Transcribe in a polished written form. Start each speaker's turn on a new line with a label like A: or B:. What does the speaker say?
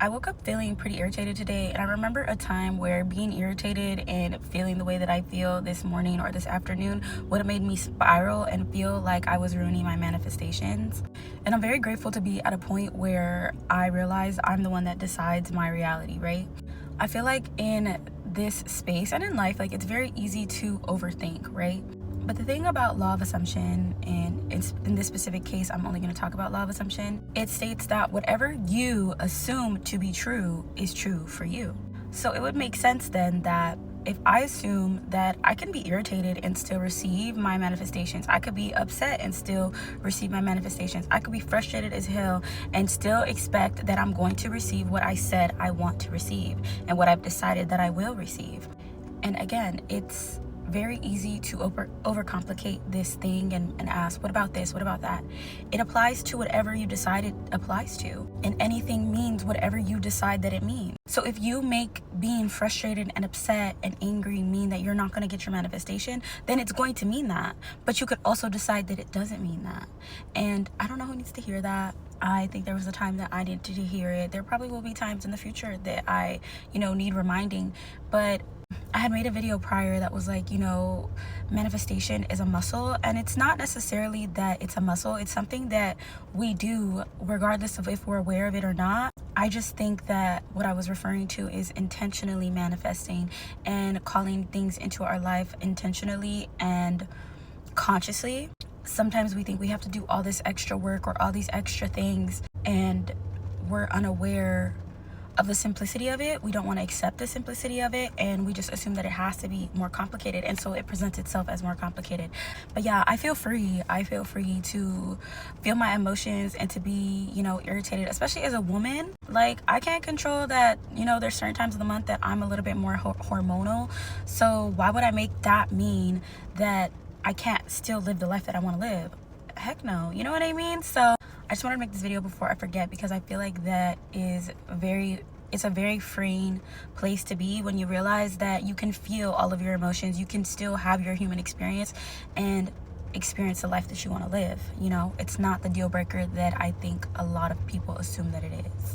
A: I woke up feeling pretty irritated today, and I remember a time where being irritated and feeling the way that I feel this morning or this afternoon would have made me spiral and feel like I was ruining my manifestations. And I'm very grateful to be at a point where I realize I'm the one that decides my reality, right? I feel like in this space and in life, like it's very easy to overthink, right? But the thing about law of assumption, and in this specific case, I'm only going to talk about law of assumption, it states that whatever you assume to be true is true for you. So it would make sense then that if I assume that I can be irritated and still receive my manifestations, I could be upset and still receive my manifestations, I could be frustrated as hell and still expect that I'm going to receive what I said I want to receive and what I've decided that I will receive. And again, it's very easy to overcomplicate this thing and ask, what about this? What about that? It applies to whatever you decide it applies to. And anything means whatever you decide that it means. So if you make being frustrated and upset and angry mean that you're not going to get your manifestation, then it's going to mean that. But you could also decide that it doesn't mean that. And I don't know who needs to hear that. I think there was a time that I needed to hear it. There probably will be times in the future that I, need reminding. But I had made a video prior that was like, manifestation is a muscle, and it's not necessarily that it's a muscle. It's something that we do regardless of if we're aware of it or not. I just think that what I was referring to is intentionally manifesting and calling things into our life intentionally and consciously. Sometimes we think we have to do all this extra work or all these extra things, and we're unaware of the simplicity of it. We don't want to accept the simplicity of it, and we just assume that it has to be more complicated, and so it presents itself as more complicated. But yeah, I feel free to feel my emotions and to be irritated, especially as a woman. Like, I can't control that. There's certain times of the month that I'm a little bit more hormonal, so why would I make that mean that I can't still live the life that I want to live? Heck no, you know what I mean? So I just wanted to make this video before I forget, because I feel like that is it's a very freeing place to be when you realize that you can feel all of your emotions, you can still have your human experience and experience the life that you want to live. It's not the deal breaker that I think a lot of people assume that it is.